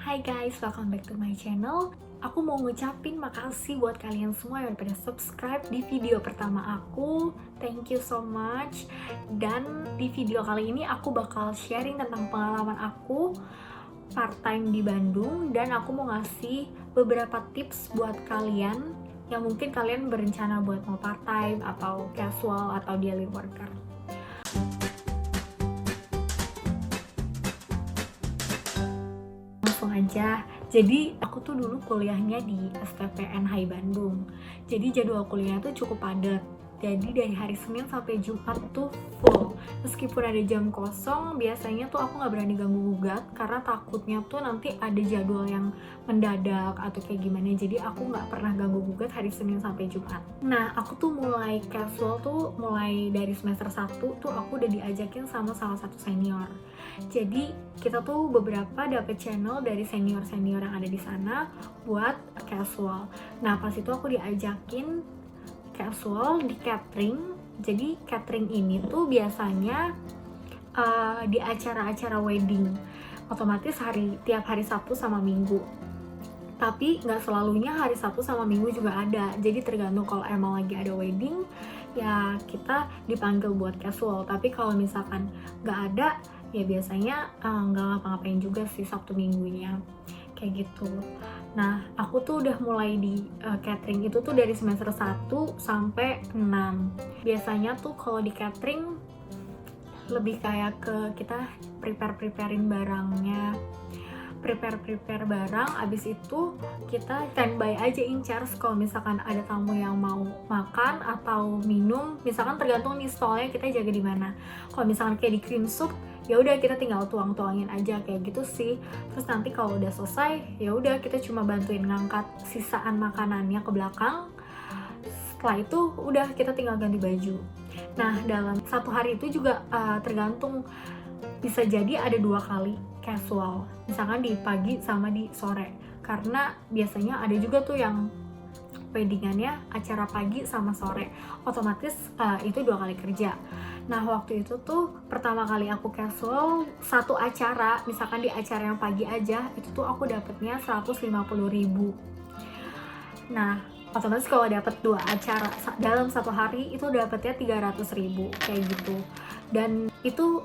Hai guys, welcome back to my channel. Aku mau ngucapin makasih buat kalian semua yang udah pada subscribe di video pertama aku. Thank you so much. Dan di video kali ini aku bakal sharing tentang pengalaman aku part-time di Bandung. Dan aku mau ngasih beberapa tips buat kalian yang mungkin kalian berencana buat mau part-time atau casual atau daily worker. Langsung aja. Jadi aku tuh dulu kuliahnya di STPN Hai Bandung. Jadi jadwal kuliahnya tuh cukup padat. Jadi dari hari Senin sampai Jumat tuh full. Meskipun ada jam kosong, biasanya tuh aku nggak berani ganggu gugat karena takutnya tuh nanti ada jadwal yang mendadak atau kayak gimana. Jadi aku nggak pernah ganggu gugat hari Senin sampai Jumat. Nah, aku tuh mulai casual tuh mulai dari semester 1 tuh aku udah diajakin sama salah satu senior. Jadi kita tuh beberapa dapet channel dari senior-senior yang ada di sana buat casual. Nah, pas itu aku diajakin casual di catering. Jadi catering ini tuh biasanya di acara-acara wedding. Otomatis tiap hari Sabtu sama Minggu. Tapi nggak selalunya hari Sabtu sama Minggu juga ada. Jadi tergantung, kalau emang lagi ada wedding, ya kita dipanggil buat casual. Tapi kalau misalkan nggak ada, ya biasanya nggak ngapa-ngapain juga sih Sabtu Minggunya. Kayak gitu. Nah, aku tuh udah mulai di catering itu tuh dari semester 1 sampai 6. Biasanya tuh kalau di catering lebih kayak ke kita preparein barangnya, prepare barang, abis itu kita standby aja in charge kalau misalkan ada tamu yang mau makan atau minum. Misalkan tergantung nih stolnya kita jaga di mana. Kalau misalkan kayak di cream soup, ya udah kita tinggal tuangin aja kayak gitu sih. Terus nanti kalau udah selesai, ya udah kita cuma bantuin ngangkat sisaan makanannya ke belakang. Setelah itu udah kita tinggal ganti baju. Nah, dalam satu hari itu juga tergantung, bisa jadi ada 2 kali casual, misalkan di pagi sama di sore, karena biasanya ada juga tuh yang weddingannya acara pagi sama sore, otomatis itu 2 kali kerja. Nah, waktu itu tuh pertama kali aku casual satu acara, misalkan di acara yang pagi aja, itu tuh aku dapetnya 150.000. Nah, otomatis kalau dapet 2 acara dalam satu hari itu dapetnya 300.000 kayak gitu. Dan itu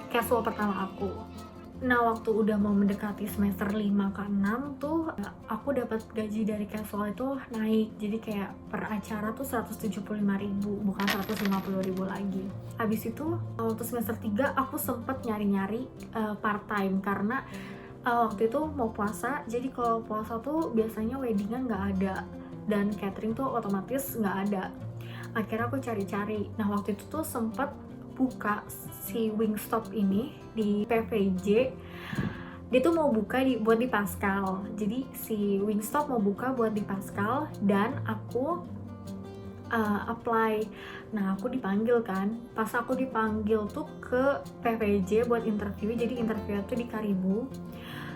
casual pertama aku. Nah, waktu udah mau mendekati semester 5 ke 6 tuh aku dapat gaji dari casual itu naik. Jadi kayak per acara tuh 175.000, bukan 150.000 lagi. Habis itu waktu semester 3 aku sempet nyari-nyari part time karena waktu itu mau puasa. Jadi kalau puasa tuh biasanya weddingan nggak ada dan catering tuh otomatis nggak ada. Akhirnya aku cari-cari. Nah, waktu itu tuh sempet buka si Wingstop ini di PVJ. Dia tuh mau buka buat di Pascal. Jadi si Wingstop mau buka buat di Pascal dan aku apply. Nah, aku dipanggil kan. Pas aku dipanggil tuh ke PVJ buat interview. Jadi interview tuh di Karibu.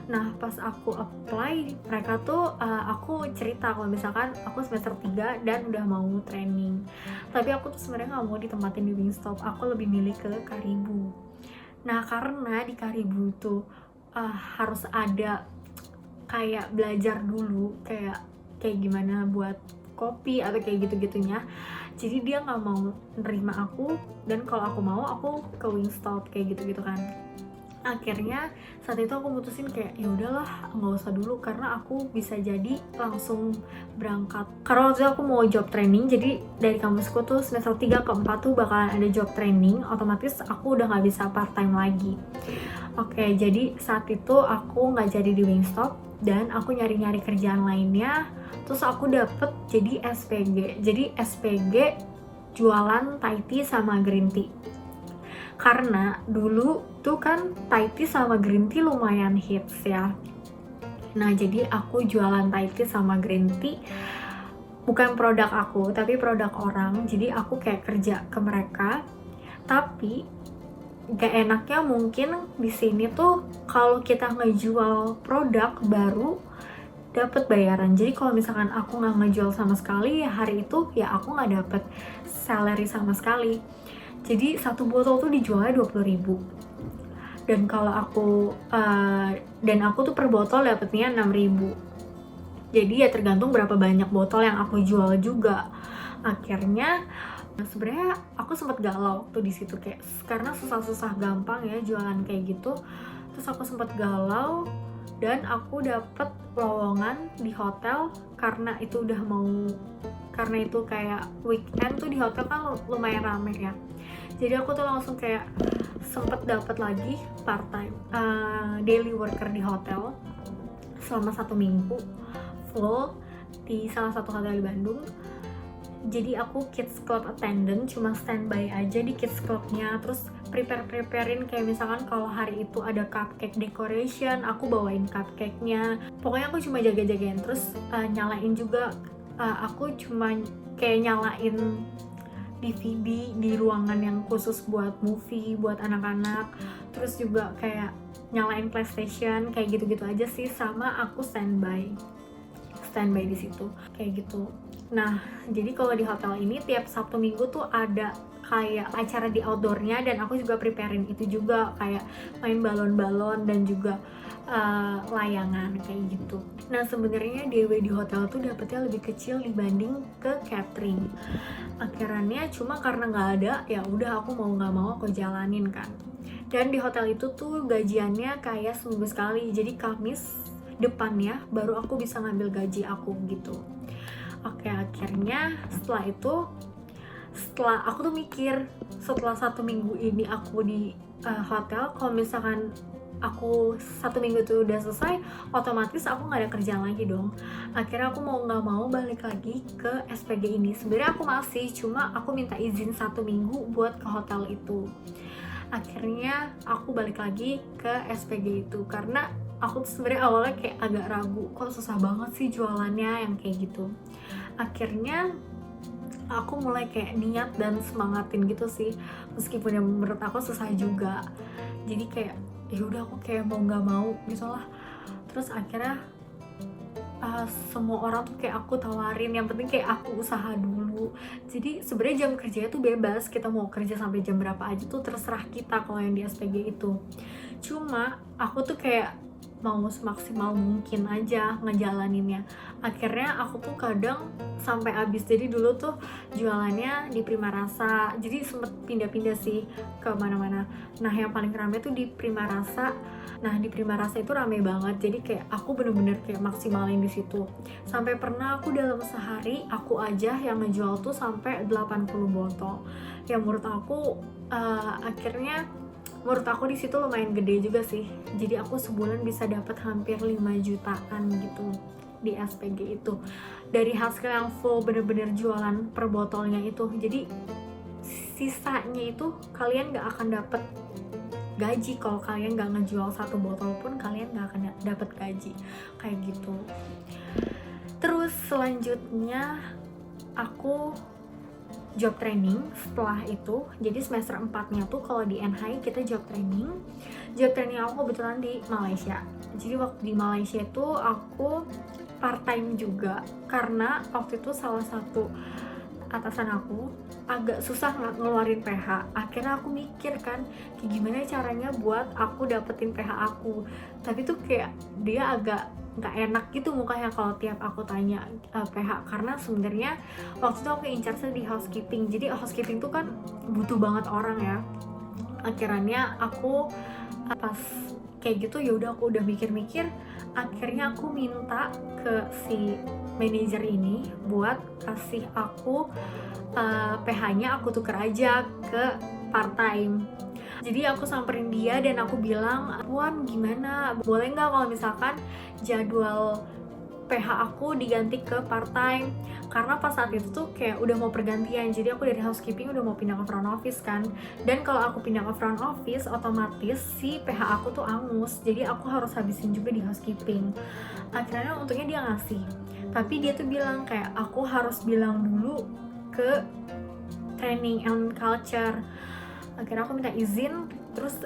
Nah, pas aku apply, mereka tuh aku cerita kalau misalkan aku semester 3 dan udah mau training. Tapi aku tuh sebenarnya nggak mau ditempatin di Wingstop, aku lebih milih ke Karibu. Nah, karena di Karibu tuh harus ada kayak belajar dulu, kayak gimana buat kopi atau kayak gitu-gitunya. Jadi dia nggak mau nerima aku, dan kalau aku mau, aku ke Wingstop kayak gitu-gitu kan. Akhirnya saat itu aku mutusin kayak ya udahlah, nggak usah dulu karena aku bisa jadi langsung berangkat. Karena waktu itu aku mau job training, jadi dari kampusku tuh semester 3 ke 4 tuh bakalan ada job training, otomatis aku udah nggak bisa part time lagi. Oke, jadi saat itu aku nggak jadi di Wingstop dan aku nyari-nyari kerjaan lainnya. Terus aku dapet jadi SPG. Jadi SPG jualan Thai tea sama green tea. Karena dulu tuh kan Thai tea sama green tea lumayan hits ya. Nah, jadi aku jualan Thai tea sama green tea. Bukan produk aku, tapi produk orang. Jadi aku kayak kerja ke mereka. Tapi gak enaknya mungkin di sini tuh kalau kita ngejual produk baru dapat bayaran. Jadi kalau misalkan aku nggak ngejual sama sekali, ya hari itu ya aku nggak dapet salary sama sekali. Jadi satu botol tuh dijualnya 20.000. dan kalau dan aku tuh per botol dapetnya 6.000. Jadi ya tergantung berapa banyak botol yang aku jual juga. Akhirnya sebenarnya aku sempat galau tuh di situ, kayak karena susah-susah gampang ya jualan kayak gitu. Terus aku sempat galau dan aku dapet lowongan di hotel karena itu kayak weekend tuh di hotel kan lumayan rame ya. Jadi aku tuh langsung kayak sempet dapet lagi part time daily worker di hotel selama 1 minggu full di salah satu hotel di Bandung. Jadi aku kids club attendant, cuma standby aja di kids clubnya, terus preparein kayak misalkan kalau hari itu ada cupcake decoration, aku bawain cupcake-nya. Pokoknya aku cuma jaga-jagain, terus nyalain juga, aku cuma kayak nyalain DVD di ruangan yang khusus buat movie, buat anak-anak. Terus juga kayak nyalain PlayStation, kayak gitu-gitu aja sih. Sama aku standby di situ, kayak gitu. Nah, jadi kalau di hotel ini tiap Sabtu Minggu tuh ada kayak acara di outdoornya, dan aku juga preparein itu juga, kayak main balon-balon dan juga layangan kayak gitu. Nah, sebenarnya DW di hotel tuh dapetnya lebih kecil dibanding ke catering. Akhirnya cuma karena nggak ada, ya udah aku mau nggak mau aku jalanin kan. Dan di hotel itu tuh gajiannya kayak seminggu sekali, jadi Kamis depannya baru aku bisa ngambil gaji aku gitu. Oke, akhirnya setelah aku tuh mikir, setelah 1 minggu ini aku di hotel, kalau misalkan aku 1 minggu tuh udah selesai, otomatis aku nggak ada kerjaan lagi dong. Akhirnya aku mau nggak mau balik lagi ke SPG ini. Sebenarnya aku masih, cuma aku minta izin 1 minggu buat ke hotel itu. Akhirnya aku balik lagi ke SPG itu karena aku tuh sebenarnya awalnya kayak agak ragu, kok susah banget sih jualannya yang kayak gitu. Akhirnya aku mulai kayak niat dan semangatin gitu sih, meskipun yang menurut aku susah juga. Jadi kayak ya udah aku kayak mau nggak mau gitu lah. Terus akhirnya semua orang tuh kayak aku tawarin, yang penting kayak aku usaha dulu. Jadi sebenarnya jam kerjanya tuh bebas, kita mau kerja sampai jam berapa aja tuh terserah kita kalau yang di SPG itu. Cuma aku tuh kayak mau semaksimal mungkin aja ngejalaninnya. Akhirnya aku tuh kadang sampai habis. Jadi dulu tuh jualannya di Prima Rasa, jadi sempet pindah-pindah sih ke mana-mana. Nah, yang paling rame tuh di Prima Rasa. Nah, di Prima Rasa itu rame banget, jadi kayak aku bener-bener kayak maksimalin di situ. Sampai pernah aku dalam sehari aku aja yang ngejual tuh sampai 80 botol. Yang menurut aku menurut aku di situ lumayan gede juga sih. Jadi aku sebulan bisa dapat hampir 5 jutaan gitu di SPG itu. Dari hasil yang full bener-bener jualan per botolnya itu. Jadi sisanya itu kalian gak akan dapat gaji. Kalau kalian gak ngejual 1 botol pun kalian gak akan dapat gaji. Kayak gitu. Terus selanjutnya aku job training setelah itu. Jadi semester 4-nya tuh kalau di NHI kita job training aku kebetulan di Malaysia. Jadi waktu di Malaysia itu aku part time juga, karena waktu itu salah satu atasan aku agak susah ngeluarin PH. Akhirnya aku mikir kan, kayak gimana caranya buat aku dapetin PH aku. Tapi tuh kayak dia agak nggak enak gitu mukanya kalau tiap aku tanya PH, karena sebenarnya waktu itu aku in charge di housekeeping. Jadi housekeeping tuh kan butuh banget orang ya. Akhirnya aku pas kayak gitu ya udah aku udah mikir-mikir, akhirnya aku minta ke si manajer ini buat kasih aku PH-nya aku tuker aja ke part time. Jadi aku samperin dia dan aku bilang, "Puan, gimana? Boleh nggak kalau misalkan jadwal PH aku diganti ke part time?" Karena pas saat itu tuh kayak udah mau pergantian. Jadi aku dari housekeeping udah mau pindah ke front office kan. Dan kalau aku pindah ke front office, otomatis si PH aku tuh angus. Jadi aku harus habisin juga di housekeeping. Akhirnya untungnya dia ngasih. Tapi dia tuh bilang kayak aku harus bilang dulu ke training and culture. Akhirnya aku minta izin, terus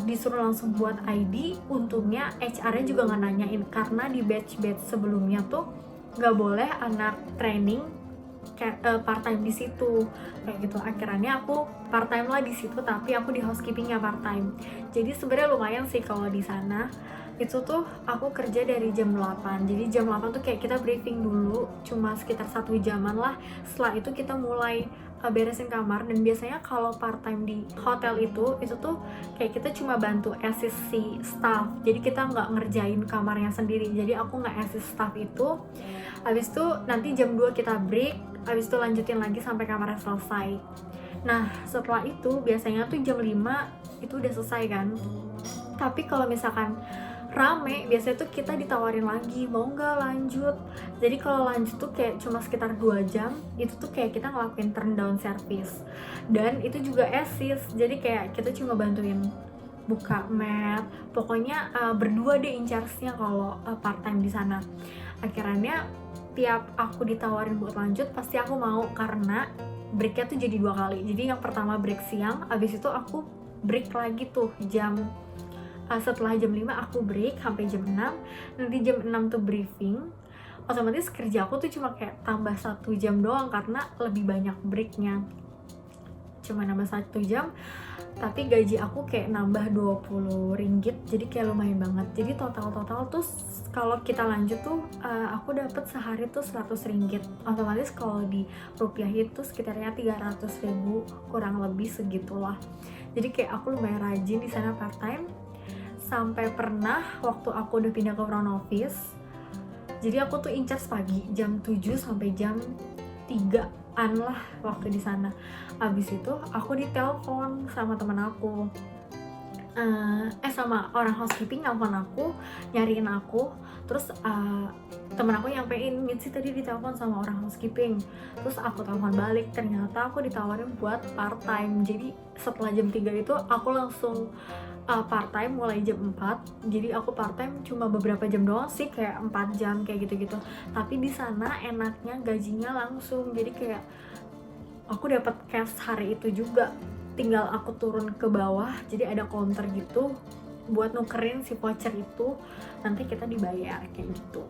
disuruh langsung buat ID. Untungnya HR-nya juga nggak nanyain, karena di batch sebelumnya tuh nggak boleh anak training part time di situ kayak gitu. Akhirnya aku part time lah di situ, tapi aku di housekeepingnya part time. Jadi sebenarnya lumayan sih kalau di sana. Itu tuh aku kerja dari jam 8. Jadi jam 8 tuh kayak kita briefing dulu cuma sekitar 1 jaman lah. Setelah itu kita mulai beresin kamar. Dan biasanya kalau part time di hotel itu tuh kayak kita cuma bantu assist si staff. Jadi kita nggak ngerjain kamarnya sendiri. Jadi aku nggak assist staff itu. Habis itu nanti jam 2 kita break, habis itu lanjutin lagi sampai kamarnya selesai. Nah setelah itu biasanya tuh jam 5 itu udah selesai kan. Tapi kalau misalkan rame, biasanya tuh kita ditawarin lagi mau nggak lanjut. Jadi kalau lanjut tuh kayak cuma sekitar 2 jam, itu tuh kayak kita ngelakuin turn down service. Dan itu juga assist, jadi kayak kita cuma bantuin buka mat, pokoknya berdua deh in charge-nya kalau part time di sana. Akhirnya tiap aku ditawarin buat lanjut pasti aku mau, karena breaknya tuh jadi 2 kali. Jadi yang pertama break siang, abis itu aku break lagi tuh setelah jam 5 aku break sampai jam 6. Nanti jam 6 tuh briefing. Otomatis kerja aku tuh cuma kayak tambah 1 jam doang karena lebih banyak breaknya. Cuma nambah 1 jam, tapi gaji aku kayak nambah 20 ringgit, jadi kayak lumayan banget. Jadi total tuh kalau kita lanjut tuh aku dapat sehari tuh 100 ringgit. Otomatis kalau di rupiah itu sekitarnya 300.000 kurang lebih segitulah. Jadi kayak aku lumayan rajin di sana part time. Sampai pernah waktu aku udah pindah ke front office, jadi aku tuh in charge pagi jam 7 sampai jam 3-an lah waktu di sana. Abis itu aku ditelepon sama teman aku, sama orang housekeeping nelfon aku, nyariin aku. Terus temen aku nyampein, Mitzi tadi ditelepon sama orang housekeeping. Terus aku telepon balik, ternyata aku ditawarin buat part time. Jadi setelah jam 3 itu aku langsung part time mulai jam 4. Jadi aku part time cuma beberapa jam doang sih, kayak 4 jam kayak gitu-gitu. Tapi di sana enaknya gajinya langsung. Jadi kayak aku dapat cash hari itu juga. Tinggal aku turun ke bawah, jadi ada counter gitu buat nukerin si voucher itu, nanti kita dibayar kayak gitu.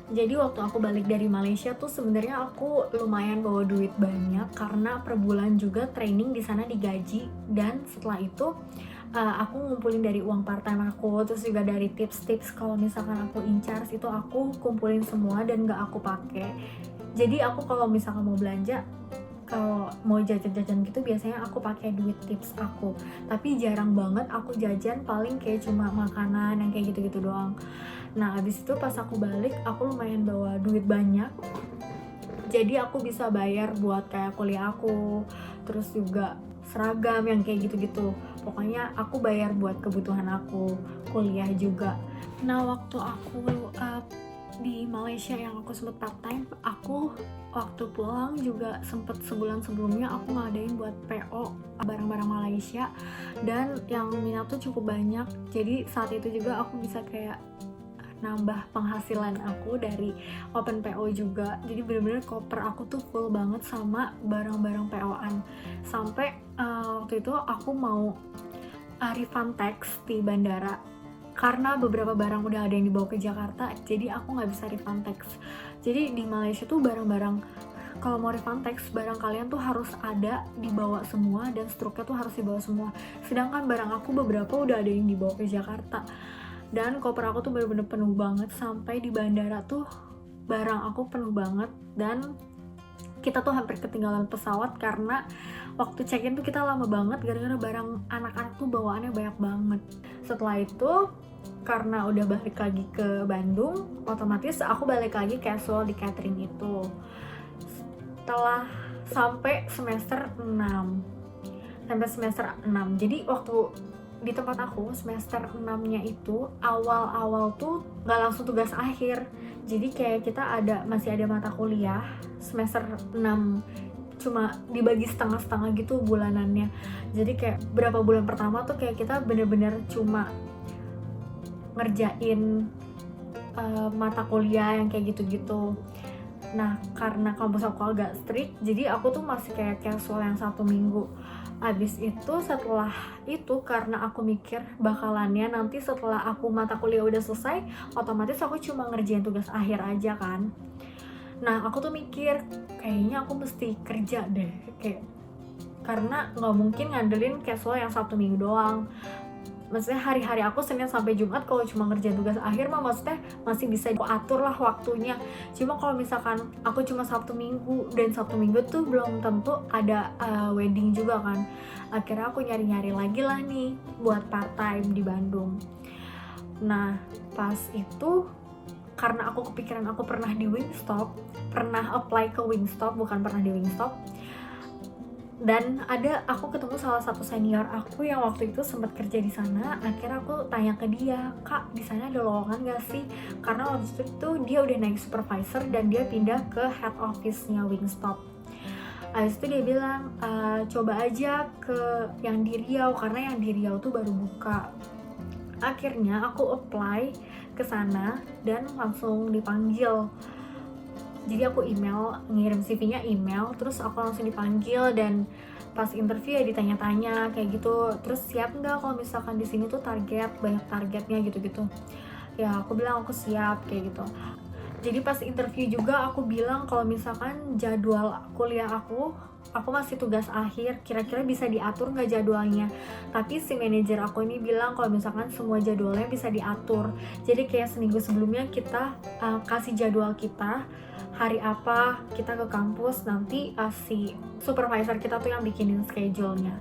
Jadi waktu aku balik dari Malaysia tuh sebenarnya aku lumayan bawa duit banyak karena per bulan juga training di sana digaji. Dan setelah itu aku ngumpulin dari uang part time aku, terus juga dari tips-tips kalau misalkan aku in charge itu aku kumpulin semua dan gak aku pakai. Jadi aku kalau misalkan mau belanja, kalau mau jajan-jajan gitu biasanya aku pakai duit tips aku. Tapi jarang banget aku jajan, paling kayak cuma makanan yang kayak gitu-gitu doang. Nah abis itu pas aku balik aku lumayan bawa duit banyak, jadi aku bisa bayar buat kayak kuliah aku, terus juga seragam yang kayak gitu-gitu. Pokoknya aku bayar buat kebutuhan aku, kuliah juga. Nah waktu aku di Malaysia yang aku sempet part time, aku waktu pulang juga sempet sebulan sebelumnya aku ngadain buat PO barang-barang Malaysia, dan yang minat tuh cukup banyak. Jadi saat itu juga aku bisa kayak nambah penghasilan aku dari open PO juga. Jadi bener-bener koper aku tuh full banget sama barang-barang PO-an. Sampai waktu itu aku mau refund tax di bandara karena beberapa barang udah ada yang dibawa ke Jakarta, jadi aku nggak bisa refund tax. Jadi di Malaysia tuh barang-barang, kalau mau refund tax, barang kalian tuh harus ada dibawa semua dan struknya tuh harus dibawa semua. Sedangkan barang aku beberapa udah ada yang dibawa ke Jakarta. Dan koper aku tuh bener-bener penuh banget, sampai di bandara tuh barang aku penuh banget. Dan kita tuh hampir ketinggalan pesawat karena waktu check-in tuh kita lama banget gara-gara barang anak-anak tuh bawaannya banyak banget. Setelah itu karena udah balik lagi ke Bandung, otomatis aku balik lagi casual di catering itu. Setelah sampai semester 6. Jadi waktu di tempat aku semester 6-nya itu awal-awal tuh gak langsung tugas akhir. Jadi kayak kita masih ada mata kuliah semester 6, cuma dibagi setengah-setengah gitu bulanannya. Jadi kayak berapa bulan pertama tuh kayak kita bener-bener cuma ngerjain mata kuliah yang kayak gitu-gitu. Nah karena kampus aku agak strict, jadi aku tuh masih kayak casual yang 1 minggu. Abis itu setelah itu karena aku mikir bakalannya nanti setelah aku mata kuliah udah selesai, otomatis aku cuma ngerjain tugas akhir aja kan. Nah aku tuh mikir kayaknya aku mesti kerja deh, kayak karena nggak mungkin ngandelin casual yang Sabtu Minggu doang. Maksudnya hari-hari aku Senin sampai Jumat kalau cuma ngerjain tugas akhir mah maksudnya masih bisa aku atur lah waktunya. Cuma kalau misalkan aku cuma Sabtu Minggu, dan Sabtu Minggu tuh belum tentu ada wedding juga kan. Akhirnya aku nyari-nyari lagi lah nih buat part time di Bandung. Nah pas itu karena aku kepikiran aku pernah di Wingstop, pernah apply ke Wingstop, bukan pernah di Wingstop. Dan aku ketemu salah satu senior aku yang waktu itu sempat kerja di sana. Akhirnya aku tanya ke dia, "Kak, di sana ada lowongan gak sih?" Karena waktu itu dia udah naik supervisor dan dia pindah ke head office-nya Wingstop. Habis itu dia bilang, "Coba aja ke yang di Riau, karena yang di Riau tuh baru buka." Akhirnya aku apply ke sana dan langsung dipanggil. Jadi aku ngirim CV-nya email, terus aku langsung dipanggil, dan pas interview ya ditanya-tanya kayak gitu, terus siap nggak kalau misalkan di sini tuh banyak targetnya gitu-gitu. Ya aku bilang aku siap kayak gitu. Jadi pas interview juga aku bilang kalau misalkan jadwal kuliah aku masih tugas akhir, kira-kira bisa diatur nggak jadwalnya. Tapi si manajer aku ini bilang kalau misalkan semua jadwalnya bisa diatur. Jadi kayak seminggu sebelumnya kita kasih jadwal kita, hari apa kita ke kampus, nanti si supervisor kita tuh yang bikinin schedule-nya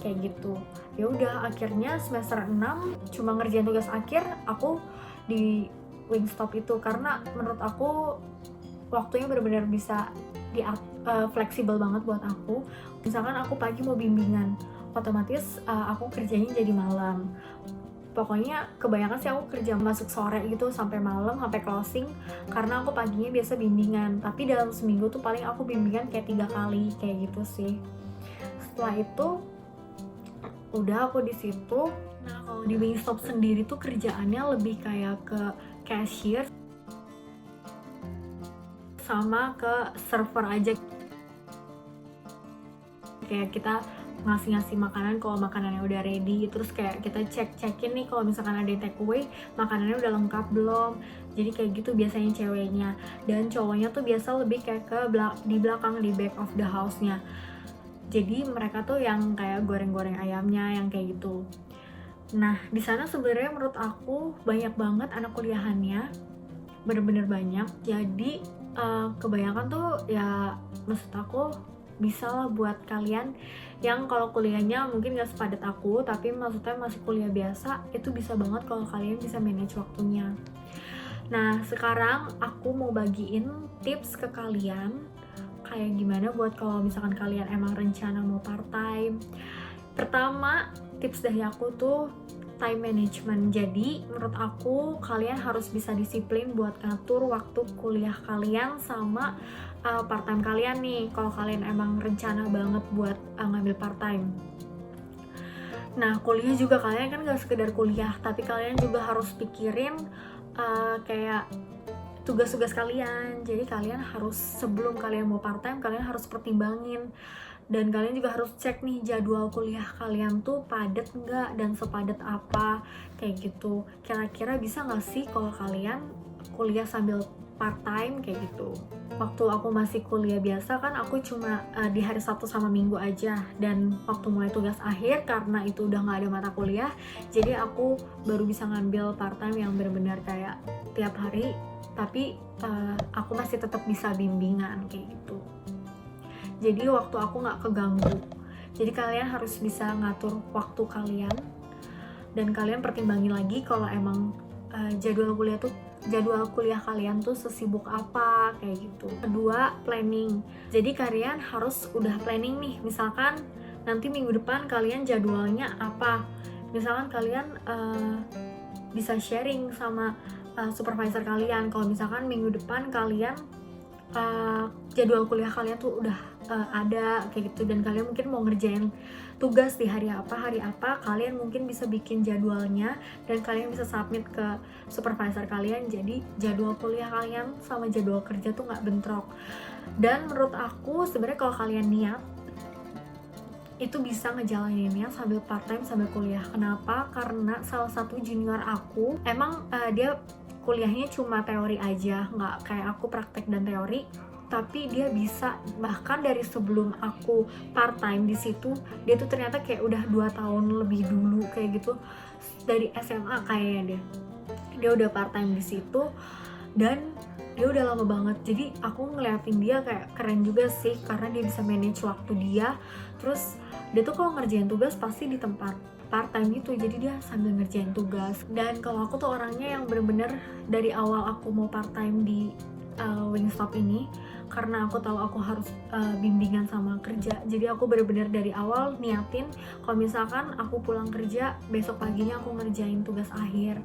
kayak gitu. Ya udah akhirnya semester 6 cuma ngerjain tugas akhir aku di Wingstop itu, karena menurut aku waktunya benar-benar bisa fleksibel banget buat aku. Misalkan aku pagi mau bimbingan, otomatis aku kerjanya jadi malam. Pokoknya kebanyakan sih aku kerja masuk sore gitu sampai malam, sampai closing, karena aku paginya biasa bimbingan. Tapi dalam seminggu tuh paling aku bimbingan kayak 3 kali kayak gitu sih. Setelah itu udah aku di situ. Nah kalau di Wingstop sendiri tuh kerjaannya lebih kayak ke cashier sama ke server aja. Kayak kita ngasih makanan kalau makanannya udah ready, terus kayak kita cekin nih kalau misalkan ada take away makanannya udah lengkap belum. Jadi kayak gitu biasanya ceweknya, dan cowoknya tuh biasa lebih kayak di belakang, di back of the house-nya. Jadi mereka tuh yang kayak goreng-goreng ayamnya yang kayak gitu. Nah di sana sebenarnya menurut aku banyak banget anak kuliahannya, bener-bener banyak. Jadi kebanyakan tuh ya maksud aku bisa lah buat kalian yang kalau kuliahnya mungkin gak sepadat aku, tapi maksudnya masih kuliah biasa, itu bisa banget kalau kalian bisa manage waktunya. Nah sekarang aku mau bagiin tips ke kalian kayak gimana buat kalau misalkan kalian emang rencana mau part time. Pertama, tips dari aku tuh time management. Jadi menurut aku kalian harus bisa disiplin buat ngatur waktu kuliah kalian sama part time kalian nih, kalau kalian emang rencana banget buat ngambil part time. Nah kuliah juga kalian kan gak sekedar kuliah, tapi kalian juga harus pikirin kayak tugas-tugas kalian. Jadi kalian harus, sebelum kalian mau part time, kalian harus pertimbangin. Dan kalian juga harus cek nih jadwal kuliah kalian tuh padat nggak dan sepadat apa kayak gitu. Kira-kira bisa nggak sih kalau kalian kuliah sambil part time kayak gitu. Waktu aku masih kuliah biasa kan aku cuma di hari Sabtu sama Minggu aja, dan waktu mulai tugas akhir karena itu udah nggak ada mata kuliah, jadi aku baru bisa ngambil part time yang benar-benar kayak tiap hari, tapi aku masih tetap bisa bimbingan kayak gitu. Jadi waktu aku nggak keganggu. Jadi kalian harus bisa ngatur waktu kalian, dan kalian pertimbangin lagi kalau emang jadwal kuliah kalian tuh sesibuk apa kayak gitu. Kedua, planning. Jadi kalian harus udah planning nih, misalkan nanti minggu depan kalian jadwalnya apa. Misalkan kalian bisa sharing sama supervisor kalian kalau misalkan minggu depan kalian jadwal kuliah kalian tuh udah ada kayak gitu, dan kalian mungkin mau ngerjain tugas di hari apa, kalian mungkin bisa bikin jadwalnya dan kalian bisa submit ke supervisor kalian, jadi jadwal kuliah kalian sama jadwal kerja tuh nggak bentrok. Dan menurut aku sebenarnya kalau kalian niat itu bisa ngejalaninnya sambil part time sambil kuliah. Kenapa? Karena salah satu junior aku emang dia kuliahnya cuma teori aja, nggak kayak aku praktek dan teori, tapi dia bisa bahkan dari sebelum aku part time di situ, dia tuh ternyata kayak udah 2 tahun lebih dulu kayak gitu, dari SMA kayaknya dia udah part time di situ, dan dia udah lama banget. Jadi aku ngeliatin dia kayak keren juga sih, karena dia bisa manage waktu dia. Terus dia tuh kalau ngerjain tugas pasti di tempat part time gitu, jadi dia sambil ngerjain tugas. Dan kalau aku tuh orangnya yang bener-bener dari awal aku mau part time di Wingstop ini, karena aku tahu aku harus bimbingan sama kerja, jadi aku bener-bener dari awal niatin kalau misalkan aku pulang kerja besok paginya aku ngerjain tugas akhir.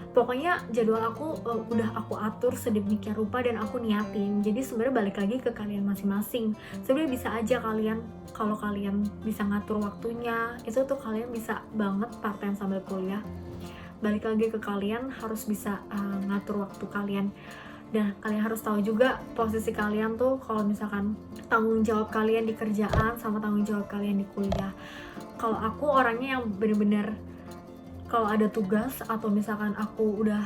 Pokoknya jadwal aku udah aku atur sedemikian rupa dan aku niatin. Jadi sebenarnya balik lagi ke kalian masing-masing. Sebenarnya bisa aja kalian, kalau kalian bisa ngatur waktunya, itu tuh kalian bisa banget part time sambil kuliah. Balik lagi ke kalian harus bisa ngatur waktu kalian. Dan kalian harus tahu juga posisi kalian tuh, kalau misalkan tanggung jawab kalian di kerjaan sama tanggung jawab kalian di kuliah. Kalau aku orangnya yang bener-bener kalau ada tugas atau misalkan aku udah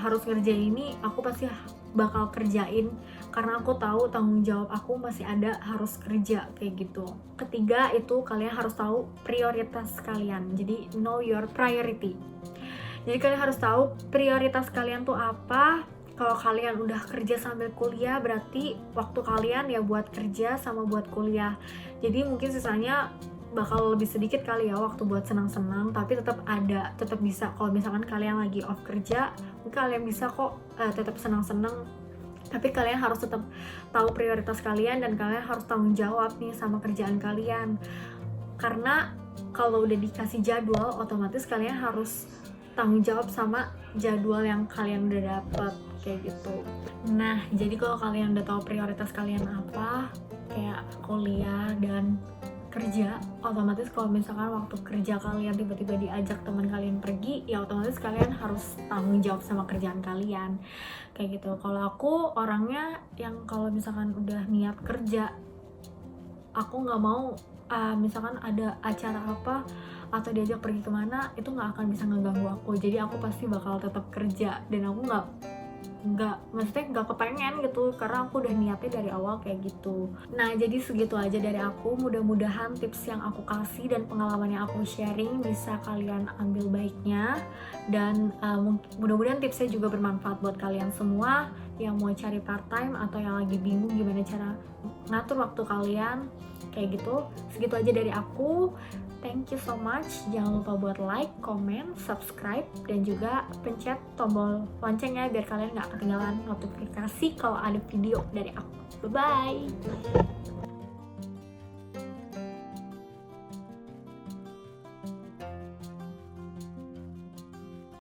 harus ngerjain ini, aku pasti bakal kerjain karena aku tahu tanggung jawab aku masih ada, harus kerja kayak gitu. Ketiga itu kalian harus tahu prioritas kalian. Jadi know your priority. Jadi kalian harus tahu prioritas kalian tuh apa. Kalau kalian udah kerja sambil kuliah, berarti waktu kalian ya buat kerja sama buat kuliah. Jadi mungkin sisanya bakal lebih sedikit kali ya waktu buat senang-senang, tapi tetap ada, tetap bisa. Kalau misalkan kalian lagi off kerja, mungkin kalian bisa kok tetap senang-senang, tapi kalian harus tetap tahu prioritas kalian dan kalian harus tanggung jawab nih sama kerjaan kalian. Karena kalau udah dikasih jadwal, otomatis kalian harus tanggung jawab sama jadwal yang kalian udah dapet kayak gitu. Nah, jadi kalau kalian udah tahu prioritas kalian apa, kayak kuliah dan kerja, otomatis kalau misalkan waktu kerja kalian tiba-tiba diajak teman kalian pergi, ya otomatis kalian harus tanggung jawab sama kerjaan kalian kayak gitu. Kalau aku orangnya yang kalau misalkan udah niat kerja, aku nggak mau misalkan ada acara apa atau diajak pergi kemana, itu nggak akan bisa ngeganggu aku. Jadi aku pasti bakal tetap kerja dan aku maksudnya nggak kepengen gitu, karena aku udah niatnya dari awal kayak gitu. Nah, jadi segitu aja dari aku. Mudah-mudahan tips yang aku kasih dan pengalaman yang aku sharing bisa kalian ambil baiknya, dan mudah-mudahan tipsnya juga bermanfaat buat kalian semua yang mau cari part time atau yang lagi bingung gimana cara ngatur waktu kalian kayak gitu. Segitu aja dari aku. Thank you so much. Jangan lupa buat like, comment, subscribe, dan juga pencet tombol loncengnya biar kalian gak ketinggalan notifikasi kalau ada video dari aku. Bye-bye!